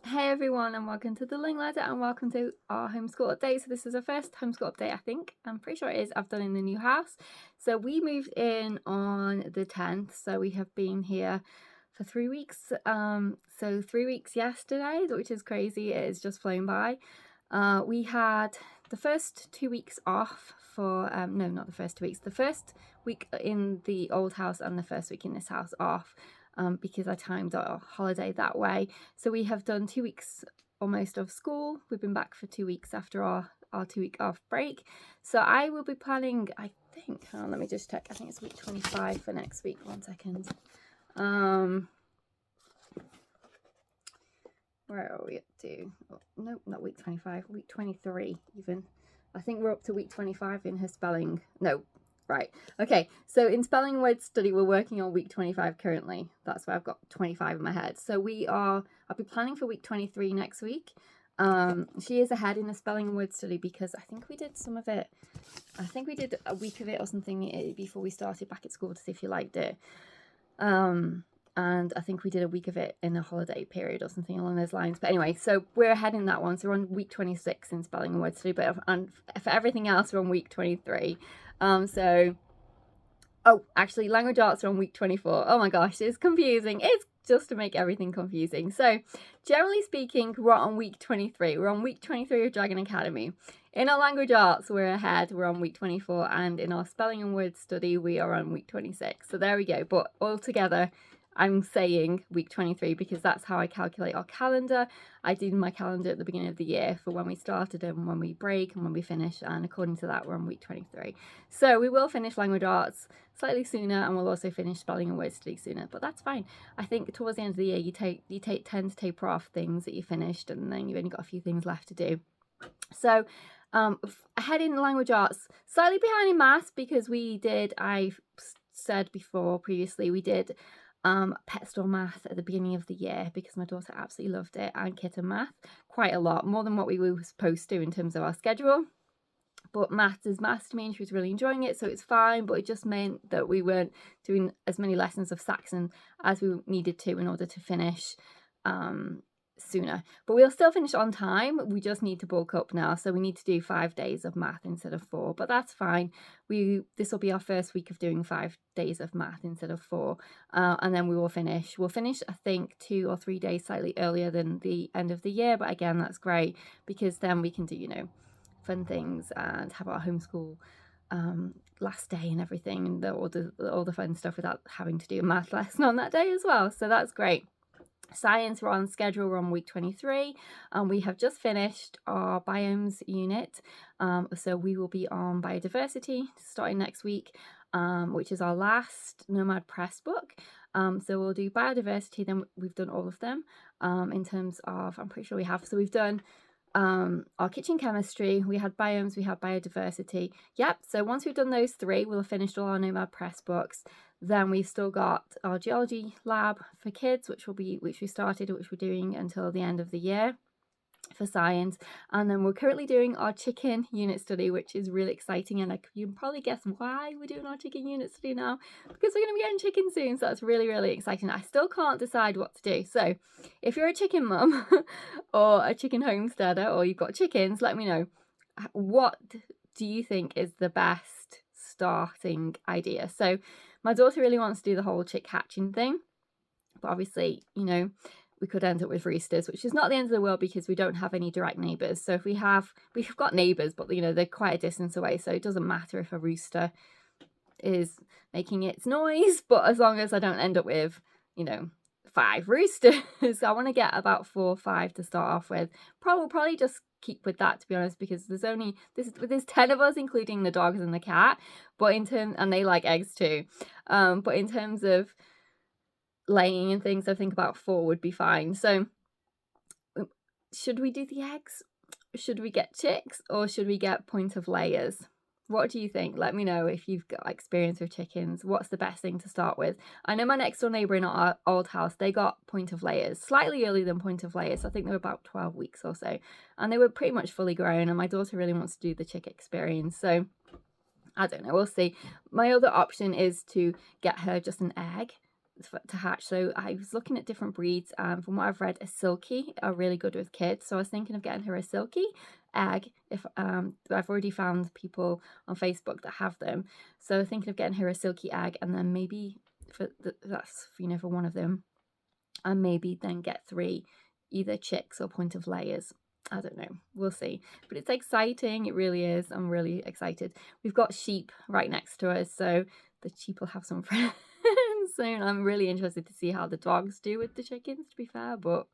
Hey everyone, and welcome to the Learning Ladder, and welcome to our homeschool update. So this is our first homeschool update, I think. I'm pretty sure it is. I've done in the new house. So we moved in on the 10th. So we have been here for 3 weeks. So 3 weeks yesterday, which is crazy. It has just flown by. We had the first 2 weeks off for no, not the first 2 weeks. The first week in the old house and the first week in this house off. Because I timed our holiday that way. So we have done 2 weeks almost of school. We've been back for 2 weeks after our 2-week off break. So I will be planning, I think, let me just check. I think it's week 25 for next week. 1 second. Where are we up to? Oh, no, not week 25, week 23 even. I think we're up to week 25 in her spelling. No. Right. Okay. So in spelling and word study, we're working on week 25 currently. That's why I've got 25 in my head. So I'll be planning for week 23 next week. She is ahead in the spelling and word study because I think we did some of it. I think we did a week of it or something before we started back at school to see if you liked it. And I think we did a week of it in the holiday period or something along those lines. But anyway, so we're ahead in that one. So we're on week 26 in spelling and word study. But for everything else, we're on week 23. Actually, language arts are on week 24. Oh my gosh, it's confusing. It's just to make everything confusing. So generally speaking, we're on week 23. We're on week 23 of Dragon Academy. In our language arts, we're ahead. We're on week 24. And in our spelling and word study, we are on week 26. So there we go. But altogether, I'm saying week 23 because that's how I calculate our calendar. I did my calendar at the beginning of the year for when we started and when we break and when we finish, and according to that we're on week 23. So we will finish language arts slightly sooner, and we'll also finish spelling and word study sooner, but that's fine. I think towards the end of the year you tend to taper off things that you finished, and then you've only got a few things left to do. So ahead in language arts, slightly behind in maths because I've said before previously, we did pet store math at the beginning of the year because my daughter absolutely loved it, and kitten math quite a lot, more than what we were supposed to in terms of our schedule. But maths is maths to me, and she was really enjoying it, so it's fine. But it just meant that we weren't doing as many lessons of Saxon as we needed to in order to finish sooner. But we'll still finish on time. We just need to bulk up now, so we need to do 5 days of math instead of 4, but that's fine. This will be our first week of doing 5 days of math instead of 4, and then we'll finish I think 2 or 3 days slightly earlier than the end of the year, but again, that's great because then we can do fun things and have our homeschool last day and everything, and all the fun stuff without having to do a math lesson on that day as well, so that's great. Science, we're on schedule. We're on week 23, and we have just finished our biomes unit. So we will be on biodiversity starting next week, which is our last Nomad Press book. So we'll do biodiversity, then we've done all of them in terms of, I'm pretty sure we have. So we've done our kitchen chemistry, we had biomes, we had biodiversity. Yep, so once we've done those 3, we'll have finished all our Nomad Press books. Then we've still got our geology lab for kids, which we're doing until the end of the year for science. And then we're currently doing our chicken unit study, which is really exciting. And you can probably guess why we're doing our chicken unit study now, because we're going to be getting chicken soon. So that's really, really exciting. I still can't decide what to do. So if you're a chicken mum or a chicken homesteader, or you've got chickens, let me know. What do you think is the best starting idea? So my daughter really wants to do the whole chick hatching thing, but obviously, we could end up with roosters, which is not the end of the world because we don't have any direct neighbours. So we've got neighbours, but they're quite a distance away, so it doesn't matter if a rooster is making its noise, but as long as I don't end up with 5 roosters. I want to get about 4 or 5 to start off with. Probably just keep with that, to be honest, because there's 10 of us, including the dogs and the cat, and they like eggs too, but in terms of laying and things, I think about 4 would be fine. So should we do the eggs? Should we get chicks, or should we get point of layers? What do you think? Let me know if you've got experience with chickens. What's the best thing to start with? I know my next door neighbour in our old house, they got point of layers slightly earlier than point of layers. I think they were about 12 weeks or so, and they were pretty much fully grown, and my daughter really wants to do the chick experience. So I don't know, we'll see. My other option is to get her just an egg to hatch. So I was looking at different breeds, and from what I've read, a silky are really good with kids. So I was thinking of getting her a silky egg. If I've already found people on Facebook that have them, so thinking of getting her a silky egg, and then maybe that's for one of them, and maybe then get 3 either chicks or point of layers. I don't know, we'll see, but it's exciting. It really is. I'm really excited. We've got sheep right next to us, so the sheep will have some friends soon. I'm really interested to see how the dogs do with the chickens, to be fair, but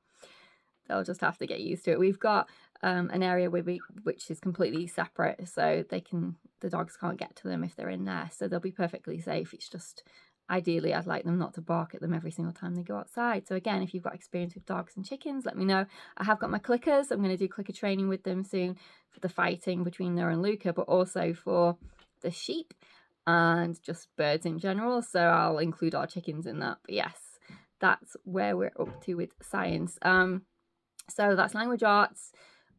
they'll just have to get used to it. We've got an area which is completely separate, so the dogs can't get to them if they're in there, so they'll be perfectly safe. It's just, ideally, I'd like them not to bark at them every single time they go outside. So again, if you've got experience with dogs and chickens, let me know. I have got my clickers. I'm going to do clicker training with them soon for the fighting between Noah and Luca, but also for the sheep and just birds in general. So I'll include our chickens in that. But yes, that's where we're up to with science. So that's language arts,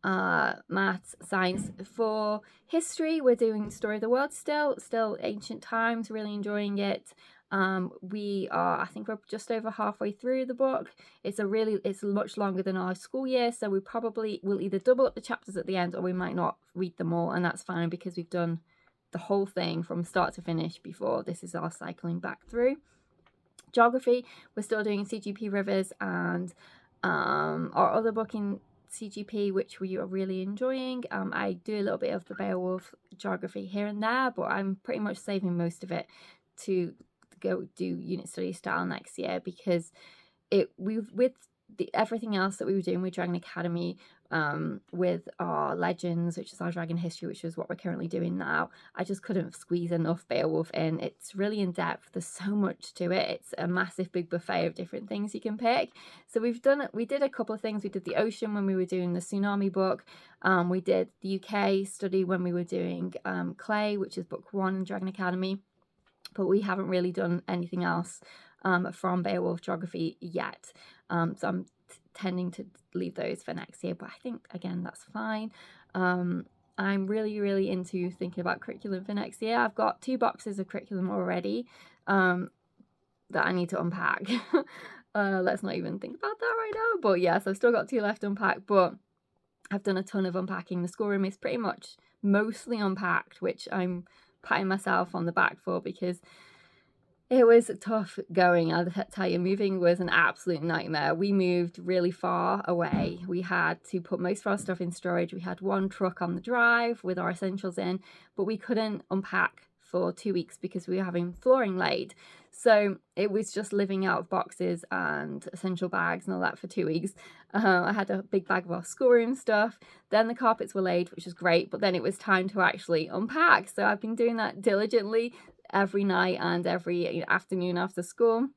maths, science. For history, we're doing Story of the World still ancient times, really enjoying it. I think we're just over halfway through the book. It's much longer than our school year, so we probably will either double up the chapters at the end, or we might not read them all, and that's fine because we've done the whole thing from start to finish before. This is our cycling back through. Geography, we're still doing CGP Rivers and our other book in CGP, which we are really enjoying. I do a little bit of the Beowulf geography here and there, but I'm pretty much saving most of it to go do unit study style next year, because everything else that we were doing with Dragon Academy, with our legends, which is our dragon history, which is what we're currently doing now, I just couldn't squeeze enough Beowulf in. It's really in depth. There's so much to it. It's a massive big buffet of different things you can pick. So we did a couple of things. We did the ocean when we were doing the tsunami book. We did the UK study when we were doing Clay, which is book 1 in Dragon Academy, but we haven't really done anything else from Beowulf geography yet. So I'm tending to leave those for next year, but I think, again, that's fine. I'm really, really into thinking about curriculum for next year. I've got 2 boxes of curriculum already that I need to unpack. Let's not even think about that right now. But yes, I've still got 2 left to unpack, but I've done a ton of unpacking. The schoolroom is pretty much mostly unpacked, which I'm patting myself on the back for, because it was tough going. I'll tell you, moving was an absolute nightmare. We moved really far away. We had to put most of our stuff in storage. We had 1 truck on the drive with our essentials in, but we couldn't unpack for 2 weeks because we were having flooring laid. So it was just living out of boxes and essential bags and all that for 2 weeks. I had a big bag of our schoolroom stuff. Then the carpets were laid, which was great, but then it was time to actually unpack. So I've been doing that diligently every night and every afternoon after school.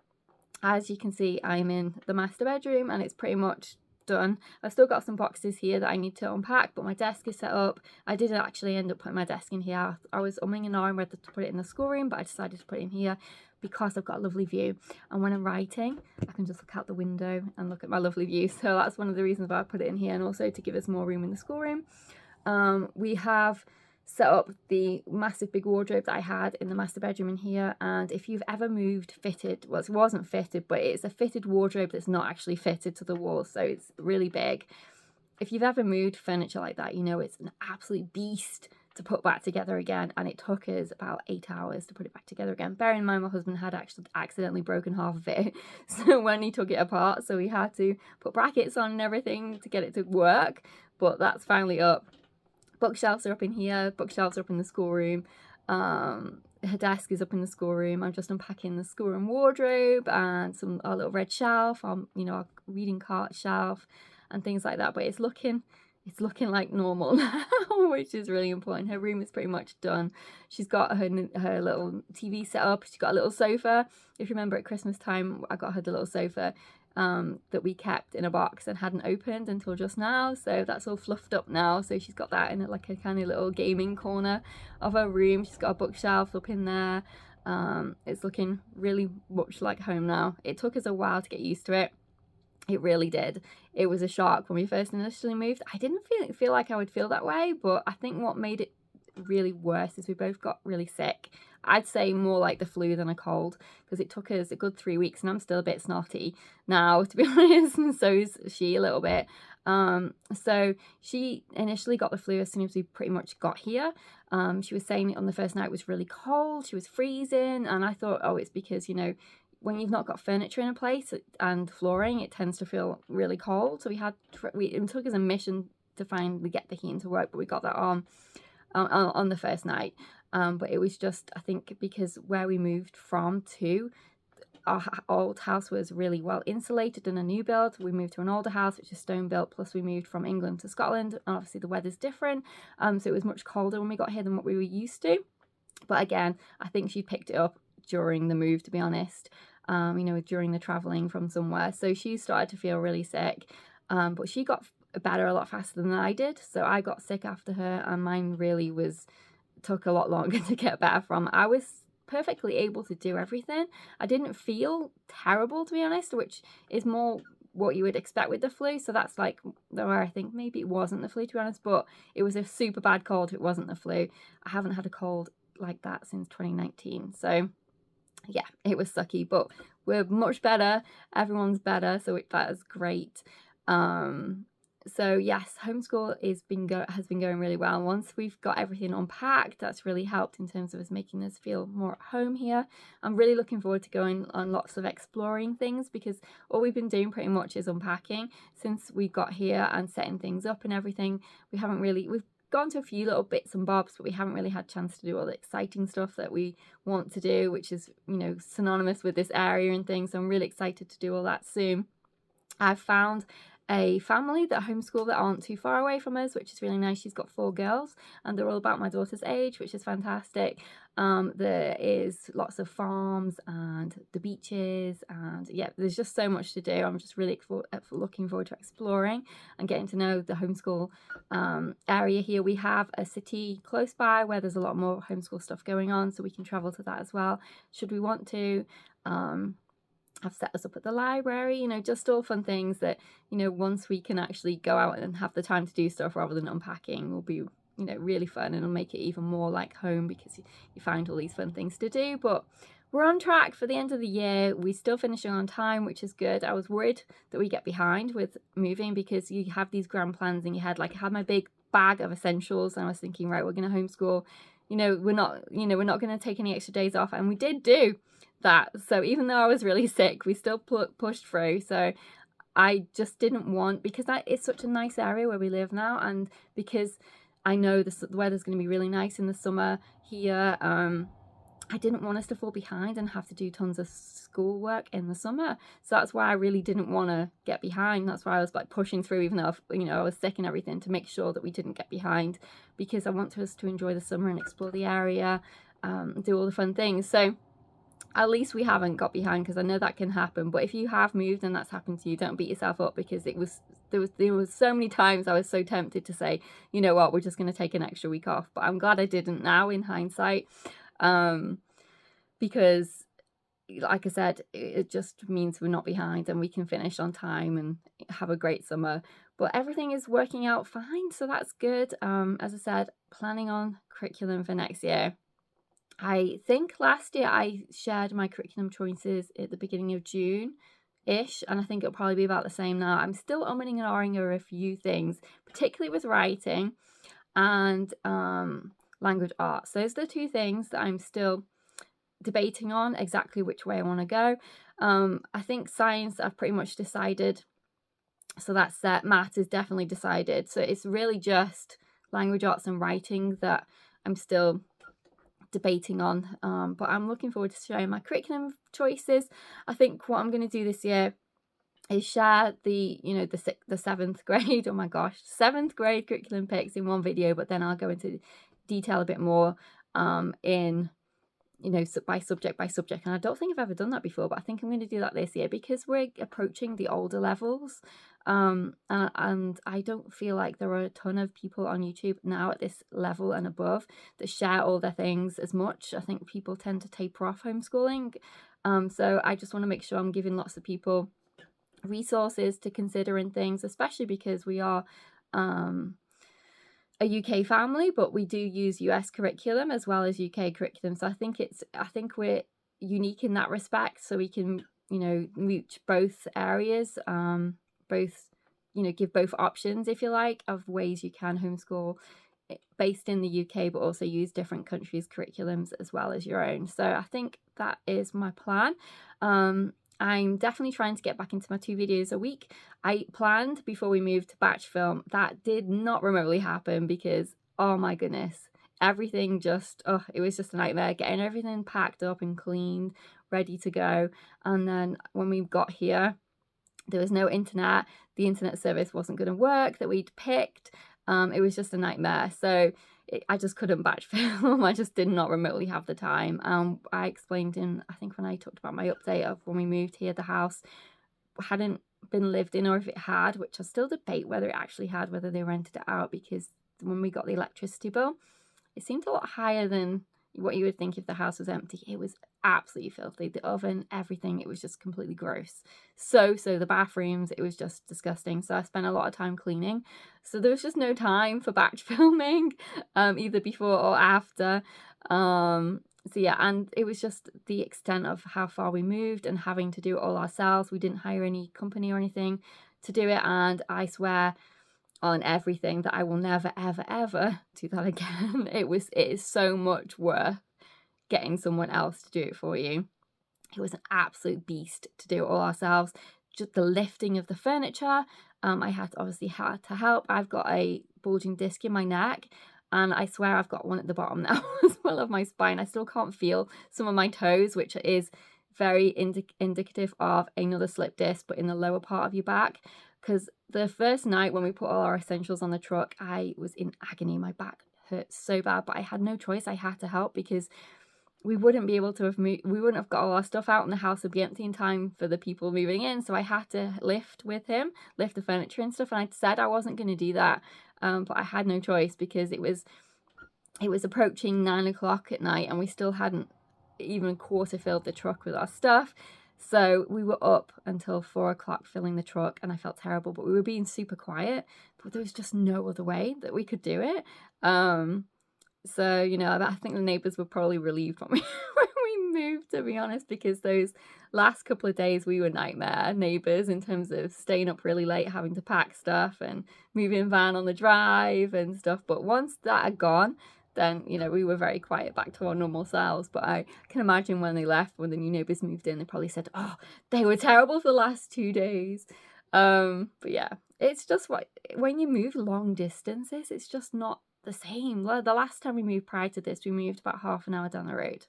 As you can see, I'm in the master bedroom and it's pretty much done. I've still got some boxes here that I need to unpack, but my desk is set up. I did actually end up putting my desk in here. I was umming and ahhing whether to put it in the schoolroom, but I decided to put it in here because I've got a lovely view, and when I'm writing I can just look out the window and look at my lovely view. So that's one of the reasons why I put it in here, and also to give us more room in the schoolroom. We have set up the massive big wardrobe that I had in the master bedroom in here, and if you've ever moved fitted, well, it wasn't fitted, but it's a fitted wardrobe that's not actually fitted to the wall, so it's really big. If you've ever moved furniture like that, you know it's an absolute beast to put back together again, and it took us about 8 hours to put it back together again. Bear in mind, my husband had actually accidentally broken half of it so when he took it apart, so we had to put brackets on and everything to get it to work, but that's finally up. Bookshelves are up in here, bookshelves are up in the schoolroom. Her desk is up in the schoolroom. I'm just unpacking the schoolroom wardrobe and our little red shelf, our reading cart shelf and things like that. But it's looking like normal now, which is really important. Her room is pretty much done. She's got her little TV set up. She's got a little sofa. If you remember at Christmas time, I got her the little sofa that we kept in a box and hadn't opened until just now, so that's all fluffed up now. So she's got that in like a kind of little gaming corner of her room. She's got a bookshelf up in there. It's looking really much like home now. It took us a while to get used to it. It really did. It was a shock when we first initially moved. I didn't feel like I would feel that way, but I think what made it really worse is we both got really sick. I'd say more like the flu than a cold, because it took us a good 3 weeks, and I'm still a bit snotty now, to be honest, and so is she a little bit. So she initially got the flu as soon as we pretty much got here. She was saying on the first night it was really cold, she was freezing, and I thought, oh, it's because, you know, when you've not got furniture in a place and flooring, it tends to feel really cold. So it took us a mission to finally get the heating to work, but we got that on the first night. But it was just, I think, because where we moved from to, our old house was really well insulated in a new build. We moved to an older house, which is stone built, plus we moved from England to Scotland, and obviously the weather's different. So it was much colder when we got here than what we were used to. But again, I think she picked it up during the move, to be honest, you know, during the traveling from somewhere. So she started to feel really sick, but she got better a lot faster than I did. So I got sick after her, and mine really took a lot longer to get better from. I was perfectly able to do everything. I didn't feel terrible, to be honest, which is more what you would expect with the flu. So that's like where I think maybe it wasn't the flu, to be honest, but it was a super bad cold if it wasn't the flu. I haven't had a cold like that since 2019. So yeah, it was sucky, but we're much better. Everyone's better, so that is great. So yes, homeschool has been going really well. Once we've got everything unpacked, that's really helped in terms of us making us feel more at home here. I'm really looking forward to going on lots of exploring things, because all we've been doing pretty much is unpacking since we got here and setting things up and everything. We've gone to a few little bits and bobs, but we haven't really had a chance to do all the exciting stuff that we want to do, which is, you know, synonymous with this area and things. So I'm really excited to do all that soon. I've found a family that homeschool that aren't too far away from us, which is really nice. She's got 4 girls, and they're all about my daughter's age, which is fantastic. There is lots of farms and the beaches, and yeah, there's just so much to do. I'm just really looking forward to exploring and getting to know the homeschool area here. We have a city close by where there's a lot more homeschool stuff going on, so we can travel to that as well should we want to. Have set us up at the library, you know, just all fun things that, you know, once we can actually go out and have the time to do stuff rather than unpacking, will be, you know, really fun, and it'll make it even more like home because you find all these fun things to do. But we're on track for the end of the year. We're still finishing on time, which is good. I was worried that we get behind with moving, because you have these grand plans in your head. Like, I had my big bag of essentials, and I was thinking, right, we're going to homeschool. We're not going to take any extra days off, and we did do that. So even though I was really sick, we still pushed through. So I just didn't want, because it's such a nice area where we live now, and because I know the weather's going to be really nice in the summer here, I didn't want us to fall behind and have to do tons of schoolwork in the summer. So that's why I really didn't want to get behind. That's why I was like pushing through, even though I was sick and everything, to make sure that we didn't get behind, because I want us to enjoy the summer and explore the area, do all the fun things. So at least we haven't got behind, because I know that can happen. But if you have moved and that's happened to you, don't beat yourself up, because there was so many times I was so tempted to say, you know what, we're just going to take an extra week off. But I'm glad I didn't now in hindsight, because like I said, it just means we're not behind and we can finish on time and have a great summer. But everything is working out fine, so that's good. As I said, planning on curriculum for next year. I think last year I shared my curriculum choices at the beginning of June-ish, and I think it'll probably be about the same now. I'm still umming and ahhing over a few things, particularly with writing and language arts. So those are the 2 things that I'm still debating on exactly which way I want to go. I think science I've pretty much decided, so that's set. Math is definitely decided. So it's really just language arts and writing that I'm still debating on, but I'm looking forward to sharing my curriculum choices. I think what I'm going to do this year is share the 7th grade, oh my gosh, 7th grade curriculum picks in one video, but then I'll go into detail a bit more in by subject, and I don't think I've ever done that before, but I think I'm going to do that this year, because we're approaching the older levels, and I don't feel like there are a ton of people on YouTube now at this level and above that share all their things as much. I think people tend to taper off homeschooling, so I just want to make sure I'm giving lots of people resources to consider and things, especially because we are a UK family, but we do use US curriculum as well as UK curriculum. So I think we're unique in that respect. So we can, reach both areas, both, give both options, if you like, of ways you can homeschool based in the UK, but also use different countries' curriculums as well as your own. So I think that is my plan. I'm definitely trying to get back into my 2 videos a week. I planned before we moved to batch film. That did not remotely happen because, oh my goodness, everything just, it was just a nightmare getting everything packed up and cleaned, ready to go. And then when we got here, there was no internet. The internet service wasn't going to work that we'd picked. It was just a nightmare. So I just couldn't batch film. I just did not remotely have the time. I explained I think when I talked about my update of when we moved here, the house hadn't been lived in, or if it had, which I still debate whether it actually had, whether they rented it out, because when we got the electricity bill, it seemed a lot higher than what you would think if the house was empty. It was absolutely filthy. The oven, everything, it was just completely gross. So the bathrooms, it was just disgusting. So I spent a lot of time cleaning. So there was just no time for batch filming, either before or after. So yeah, and it was just the extent of how far we moved and having to do it all ourselves. We didn't hire any company or anything to do it. And I swear on everything that I will never, ever, ever do that again. It is so much worth getting someone else to do it for you. It was an absolute beast to do it all ourselves. Just the lifting of the furniture, I had to help. I've got a bulging disc in my neck, and I swear I've got one at the bottom now as well of my spine. I still can't feel some of my toes, which is very indicative of another slip disc, but in the lower part of your back. Because the first night when we put all our essentials on the truck, I was in agony. My back hurt so bad, but I had no choice. I had to help because we wouldn't be able to have moved. We wouldn't have got all our stuff out, and the house would be empty in time for the people moving in. So I had to lift with him, lift the furniture and stuff. And I said I wasn't going to do that, but I had no choice because it was approaching 9 o'clock at night, and we still hadn't even quarter filled the truck with our stuff. So we were up until 4 o'clock filling the truck, and I felt terrible, but we were being super quiet, but there was just no other way that we could do it. So, I think the neighbours were probably relieved when we moved, to be honest, because those last couple of days we were nightmare neighbours in terms of staying up really late, having to pack stuff and moving van on the drive and stuff. But once that had gone, then, we were very quiet, back to our normal selves. But I can imagine when they left, when the new neighbours moved in, they probably said, oh, they were terrible for the last 2 days. But yeah, it's just when you move long distances, it's just not the same. The last time we moved prior to this, we moved about half an hour down the road.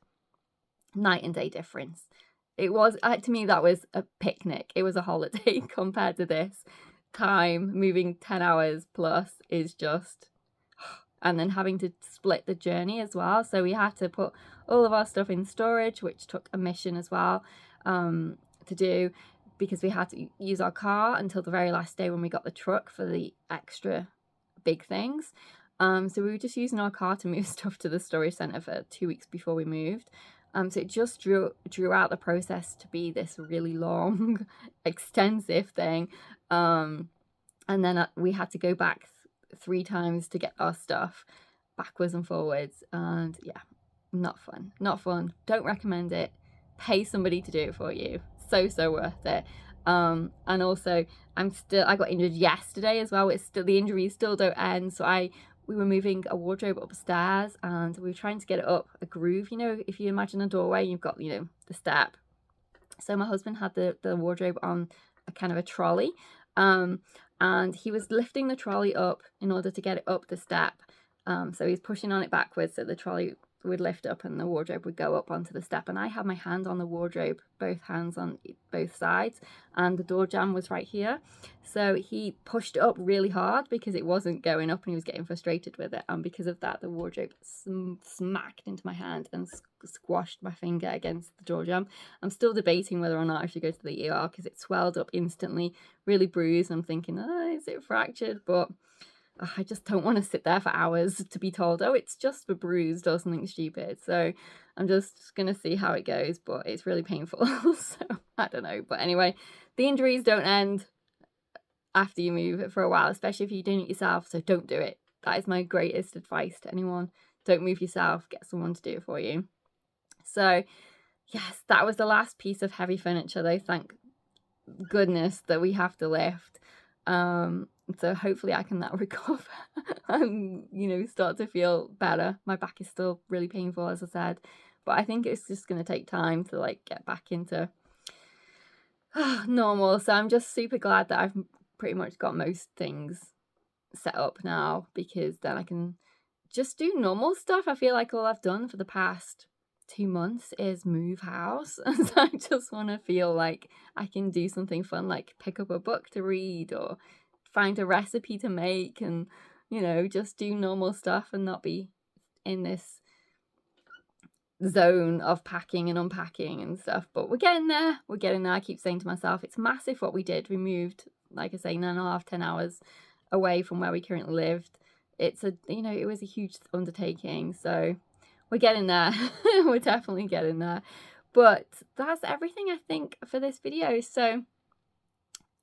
Night and day difference. It was, to me, that was a picnic. It was a holiday compared to this. Time moving 10 hours plus is just... And then having to split the journey as well. So we had to put all of our stuff in storage, which took a mission as well to do, because we had to use our car until the very last day when we got the truck for the extra big things. So we were just using our car to move stuff to the storage centre for 2 weeks before we moved. So it just drew out the process to be this really long, extensive thing. And then we had to go back 3 times to get our stuff backwards and forwards, and yeah, not fun. Don't recommend it. Pay somebody to do it for you. So worth it. And also I got injured yesterday as well. The injuries still don't end. So we were moving a wardrobe upstairs, and we were trying to get it up a groove. If you imagine a doorway, you've got the step. So my husband had the wardrobe on a kind of a trolley, and he was lifting the trolley up in order to get it up the step. So he's pushing on it backwards so the trolley would lift up and the wardrobe would go up onto the step. And I had my hand on the wardrobe, both hands on both sides, and the door jamb was right here. So he pushed it up really hard because it wasn't going up, and he was getting frustrated with it. And because of that, the wardrobe smacked into my hand and squashed my finger against the door jamb. I'm still debating whether or not I should go to the ER because it swelled up instantly, really bruised. I'm thinking, is it fractured? But I just don't want to sit there for hours to be told, it's just a bruised or something stupid. So I'm just going to see how it goes, but it's really painful. So I don't know. But anyway, the injuries don't end after you move for a while, especially if you're doing it yourself. So don't do it. That is my greatest advice to anyone. Don't move yourself, get someone to do it for you. So yes, that was the last piece of heavy furniture though. Thank goodness that we have to lift. So hopefully I can now recover and, you know, start to feel better. My back is still really painful, as I said, but I think it's just going to take time to like get back into normal. So I'm just super glad that I've pretty much got most things set up now, because then I can just do normal stuff. I feel like all I've done for the past 2 months is move house, and so I just want to feel like I can do something fun, like pick up a book to read or find a recipe to make, and, you know, just do normal stuff and not be in this zone of packing and unpacking and stuff. But we're getting there. I keep saying to myself, it's massive what we did. We moved, like I say, 9.5, 10 hours away from where we currently lived. It's a, you know, it was a huge undertaking. So we're getting there. We're definitely getting there. But that's everything, I think, for this video. So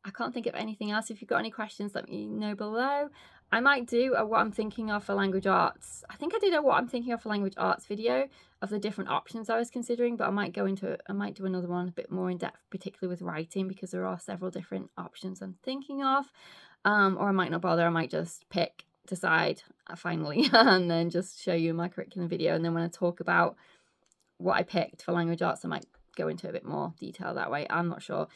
I can't think of anything else. If you've got any questions, let me know below. I might do a what I'm thinking of for language arts. I think I did a what I'm thinking of for language arts video of the different options I was considering, but I might do another one a bit more in depth, particularly with writing, because there are several different options I'm thinking of. Or I might not bother. I might just decide finally, and then just show you my curriculum video. And then when I talk about what I picked for language arts, I might go into a bit more detail that way. I'm not sure.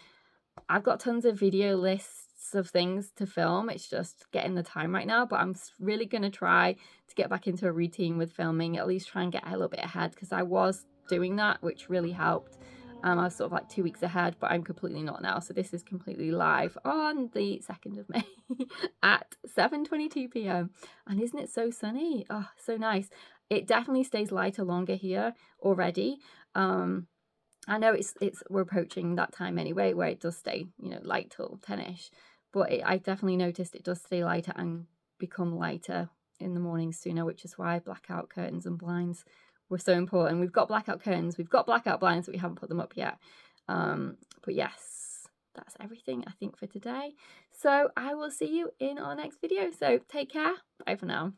I've got tons of video lists of things to film. It's just getting the time right now, but I'm really going to try to get back into a routine with filming, at least try and get a little bit ahead, because I was doing that, which really helped. I was sort of like 2 weeks ahead, but I'm completely not now. So this is completely live on the 2nd of May at 7:22 p.m. And isn't it so sunny? Oh, so nice. It definitely stays lighter longer here already. I know we're approaching that time anyway where it does stay, you know, light till 10ish, but I definitely noticed it does stay lighter and become lighter in the morning sooner, which is why blackout curtains and blinds were so important. We've got blackout curtains, we've got blackout blinds, but we haven't put them up yet. But yes, that's everything I think for today. So I will see you in our next video. So take care. Bye for now.